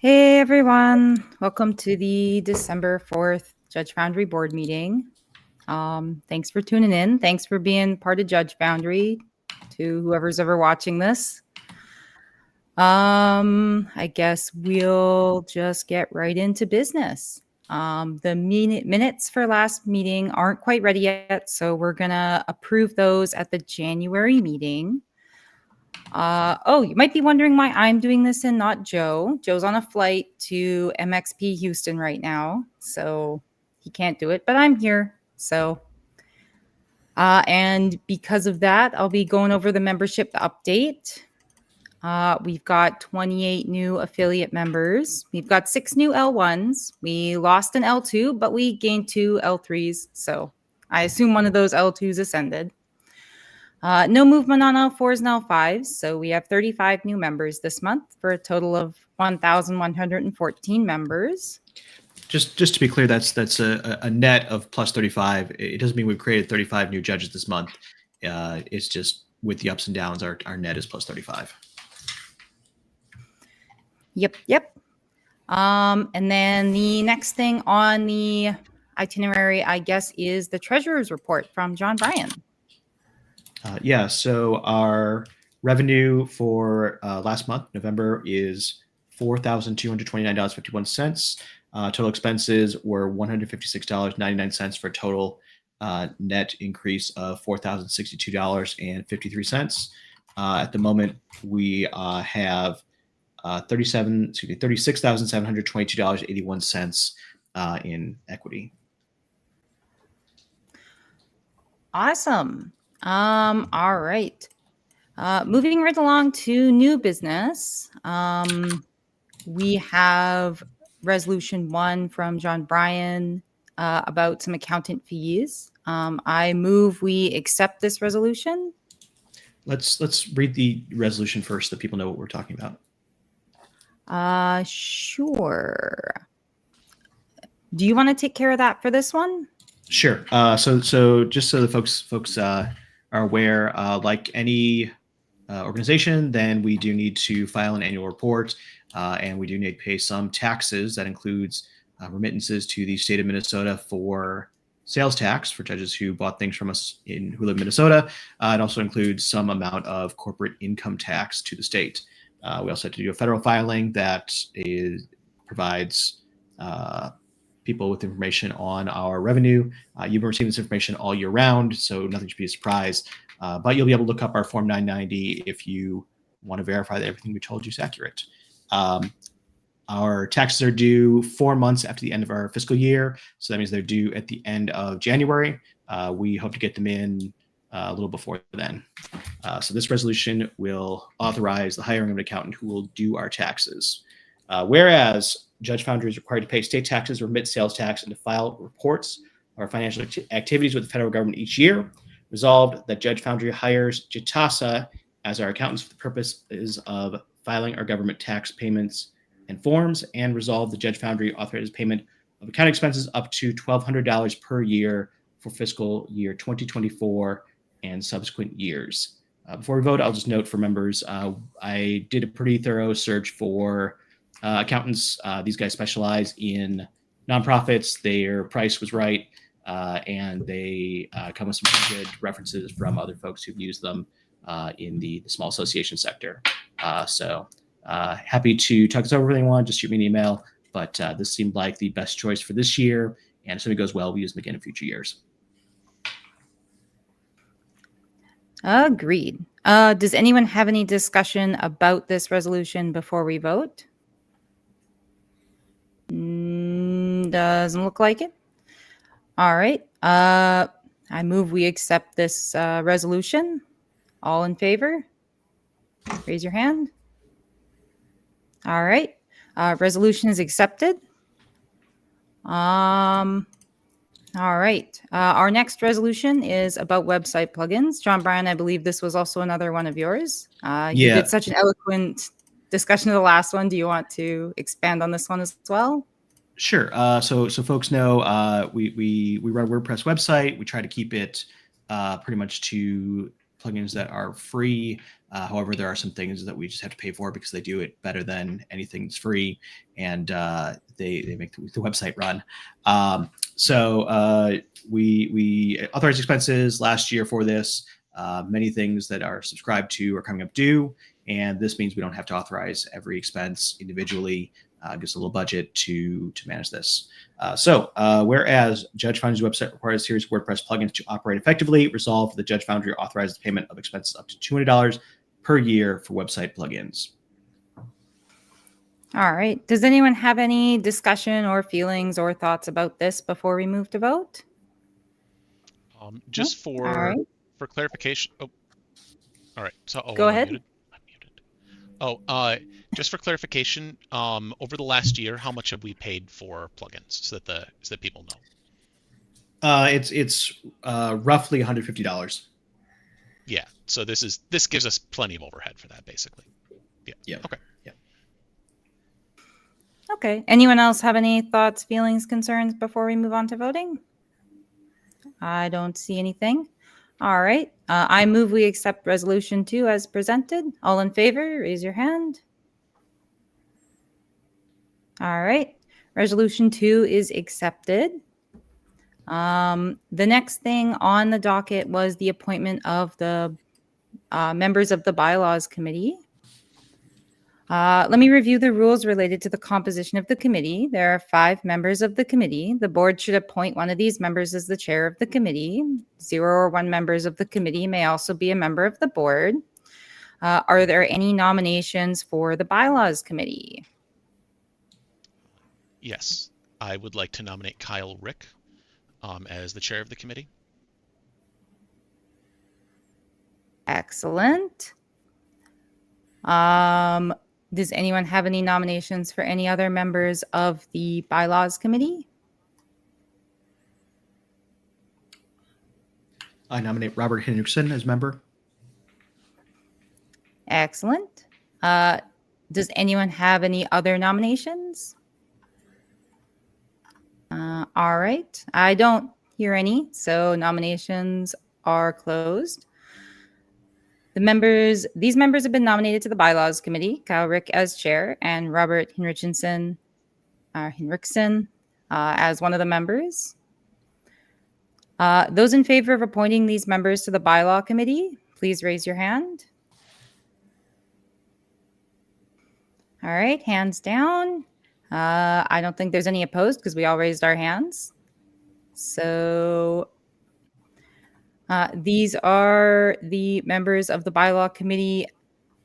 Hey everyone, welcome to the December 4th Judge Foundry board meeting. Thanks for tuning in. Thanks for being part of Judge Foundry, to whoever's ever watching this. I guess we'll just get right into business. The minutes for last meeting aren't quite ready yet, so we're gonna approve those at the January meeting. You might be wondering why I'm doing this and not Joe. Joe's on a flight to MXP Houston right now, so he can't do it, but I'm here. And because of that, I'll be going over the membership update. We've got 28 new affiliate members. We've got 6 new L1s. We lost an L2, but we gained 2 L3s, so I assume one of those L2s ascended. No movement on L4s and L5s, so we have 35 new members this month for a total of 1,114 members. Just to be clear, that's a net of plus 35. It doesn't mean we've created 35 new judges this month. It's just with the ups and downs, our net is plus 35. Yep. And then the next thing on the itinerary, I guess, is the treasurer's report from John Bryan. So our revenue for last month, November, is $4,229.51. Total expenses were $156.99 for a total net increase of $4,062.53. At the moment, we have $36,722.81 in equity. Awesome. All right. Moving right along to new business. We have resolution 1 from John Bryan about some accountant fees. I move we accept this resolution. Let's read the resolution first so that people know what we're talking about. Sure. Do you want to take care of that for this one? Sure. So just so the folks are aware, like any organization, then we do need to file an annual report, and we do need to pay some taxes. That includes remittances to the state of Minnesota for sales tax for judges who bought things from us who live in Minnesota. It also includes some amount of corporate income tax to the state. We also have to do a federal filing that provides people with information on our revenue. You've been receiving this information all year round, so nothing should be a surprise. But you'll be able to look up our Form 990 if you want to verify that everything we told you is accurate. Our taxes are due 4 months after the end of our fiscal year, so that means they're due at the end of January. We hope to get them in a little before then. So this resolution will authorize the hiring of an accountant who will do our taxes. Whereas Judge Foundry is required to pay state taxes, remit sales tax, and to file reports of our financial activities with the federal government each year. Resolved that Judge Foundry hires Jitasa as our accountants for the purposes of filing our government tax payments and forms, and resolved that Judge Foundry authorizes payment of accounting expenses up to $1,200 per year for fiscal year 2024 and subsequent years. Before we vote, I'll just note for members, I did a pretty thorough search for accountants. These guys specialize in nonprofits. Their price was right, and they come with some good references from other folks who've used them in the small association sector. So happy to talk this over with anyone. Just shoot me an email. But this seemed like the best choice for this year, and if something goes well, we use them again in future years. Agreed. Does anyone have any discussion about this resolution before we vote? Doesn't look like it. All right. I move we accept this resolution. All in favor? Raise your hand. All right. Resolution is accepted. All right. Our next resolution is about website plugins. John Bryan, I believe this was also another one of yours. You did such an eloquent discussion of the last one. Do you want to expand on this one as well? Sure. So folks know we run a WordPress website. We try to keep it pretty much to plugins that are free. However, there are some things that we just have to pay for because they do it better than anything that's free, and they make the website run. So we authorized expenses last year for this. Many things that are subscribed to are coming up due, and this means we don't have to authorize every expense individually. Gives a little budget to manage this. Whereas Judge Foundry's website requires a series of WordPress plugins to operate effectively, resolve the Judge Foundry authorizes the payment of expenses up to $200 per year for website plugins. All right. Does anyone have any discussion or feelings or thoughts about this before we move to vote? Just All right. for clarification. Oh, all right. So Go I'm ahead. muted. Just for clarification, over the last year, how much have we paid for plugins so that people know? It's roughly $150. Yeah. So this gives us plenty of overhead for that, basically. Yeah. Yeah. Okay. Yeah. Okay. Anyone else have any thoughts, feelings, concerns before we move on to voting? I don't see anything. All right. I move we accept Resolution 2 as presented. All in favor, raise your hand. All right. Resolution 2 is accepted. The next thing on the docket was the appointment of the members of the Bylaws Committee. Let me review the rules related to the composition of the committee. There are 5 members of the committee. The board should appoint one of these members as the chair of the committee. 0 or 1 members of the committee may also be a member of the board. Are there any nominations for the Bylaws Committee? Yes. I would like to nominate Kyle Rick as the chair of the committee. Excellent. Does anyone have any nominations for any other members of the Bylaws Committee? I nominate Robert Henriksen as member. Excellent. Does anyone have any other nominations? All right. I don't hear any, so nominations are closed. These members have been nominated to the Bylaws Committee, Kyle Rick as chair and Robert Henriksen as one of the members. Those in favor of appointing these members to the Bylaw Committee, please raise your hand. All right, hands down. I don't think there's any opposed because we all raised our hands. So these are the members of the Bylaw Committee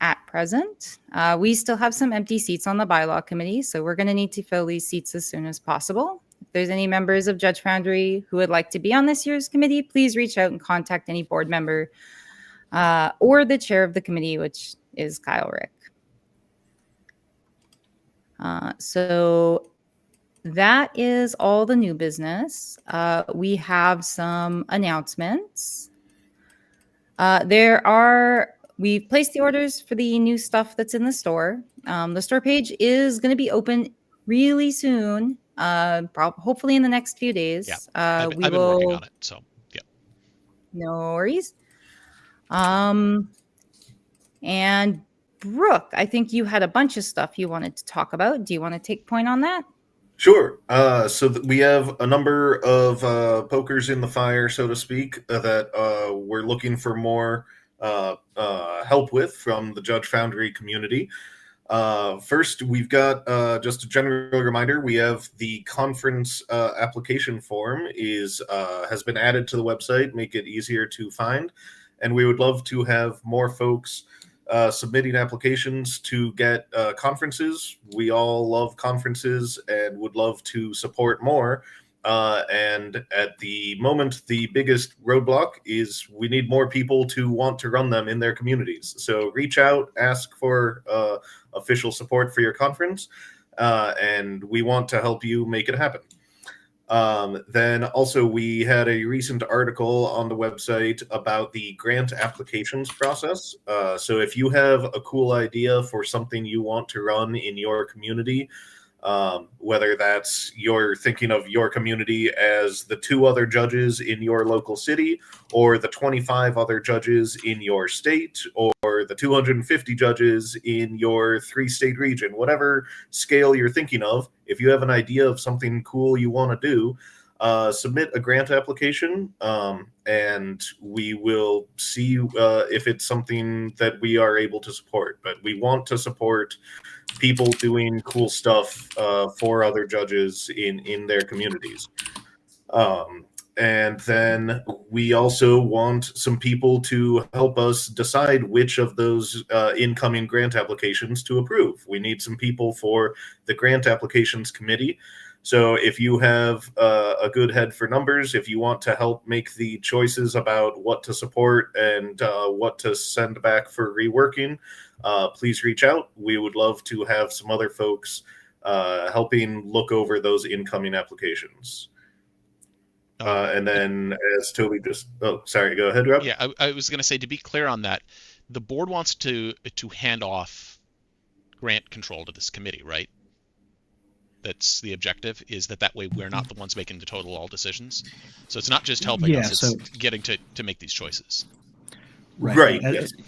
at present. We still have some empty seats on the Bylaw Committee, so we're going to need to fill these seats as soon as possible. If there's any members of Judge Foundry who would like to be on this year's committee, please reach out and contact any board member or the chair of the committee, which is Kyle Rick. So that is all the new business. We have some announcements. We've placed the orders for the new stuff that's in the store. The store page is going to be open really soon, hopefully in the next few days. Yeah, I've been working on it, so yeah. No worries. And Brooke, I think you had a bunch of stuff you wanted to talk about. Do you want to take point on that? Sure. We have a number of pokers in the fire, so to speak, that we're looking for more help with from the Judge Foundry community. First, we've got just a general reminder. We have the conference application form has been added to the website, make it easier to find. And we would love to have more folks submitting applications to get conferences. We all love conferences and would love to support more. And at the moment, the biggest roadblock is we need more people to want to run them in their communities. So reach out, ask for official support for your conference, and we want to help you make it happen. Then also we had a recent article on the website about the grant applications process. So if you have a cool idea for something you want to run in your community, Whether that's you're thinking of your community as the 2 other judges in your local city, or the 25 other judges in your state, or the 250 judges in your 3-state region, whatever scale you're thinking of, if you have an idea of something cool you want to do, submit a grant application, and we will see if it's something that we are able to support. But we want to support people doing cool stuff for other judges in their communities. And then we also want some people to help us decide which of those incoming grant applications to approve. We need some people for the grant applications committee. So if you have a good head for numbers, if you want to help make the choices about what to support and what to send back for reworking, please reach out. We would love to have some other folks helping look over those incoming applications. And then as Toby just, sorry, go ahead, Rob. Yeah, I was going to say, to be clear on that, the board wants to hand off grant control to this committee, right? That's the objective, is that way we're not the ones making the total all decisions. So it's not just helping us, it's getting to make these choices. Right.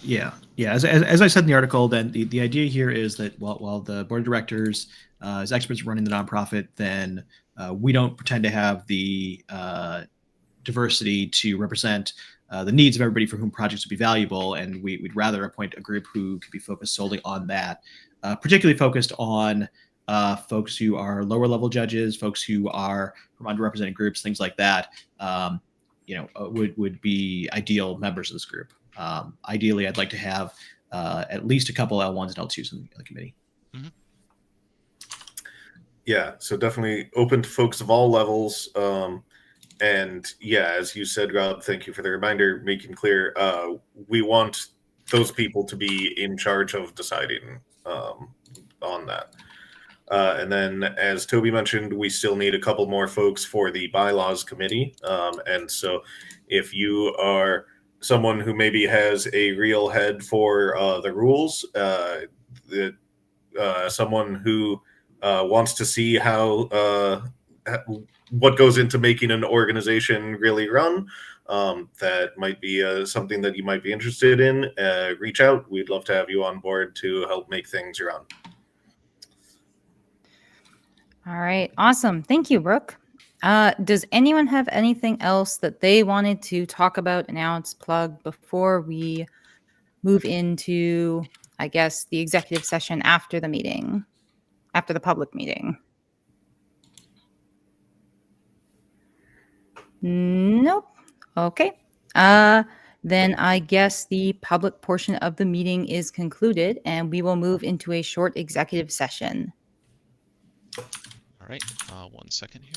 Yeah. As I said in the article, then the idea here is that while the board of directors is experts running the nonprofit, then we don't pretend to have the diversity to represent the needs of everybody for whom projects would be valuable, and we'd rather appoint a group who could be focused solely on that, particularly focused on folks who are lower level judges, folks who are from underrepresented groups, things like that. Would be ideal members of this group. Ideally, I'd like to have at least a couple L1s and L2s in the committee. Mm-hmm. Yeah, so definitely open to folks of all levels. And yeah, as you said, Rob, thank you for the reminder, making clear we want those people to be in charge of deciding on that. And then, as Toby mentioned, we still need a couple more folks for the bylaws committee. And so if you are someone who maybe has a real head for the rules, someone who wants to see how what goes into making an organization really run, that might be something that you might be interested in, reach out. We'd love to have you on board to help make things run. All right. Awesome. Thank you, Brooke. Does anyone have anything else that they wanted to talk about, announce, plug before we move into, I guess, the executive session after the meeting, after the public meeting? Nope. Okay. Then I guess the public portion of the meeting is concluded, and we will move into a short executive session. All right. 1 second here.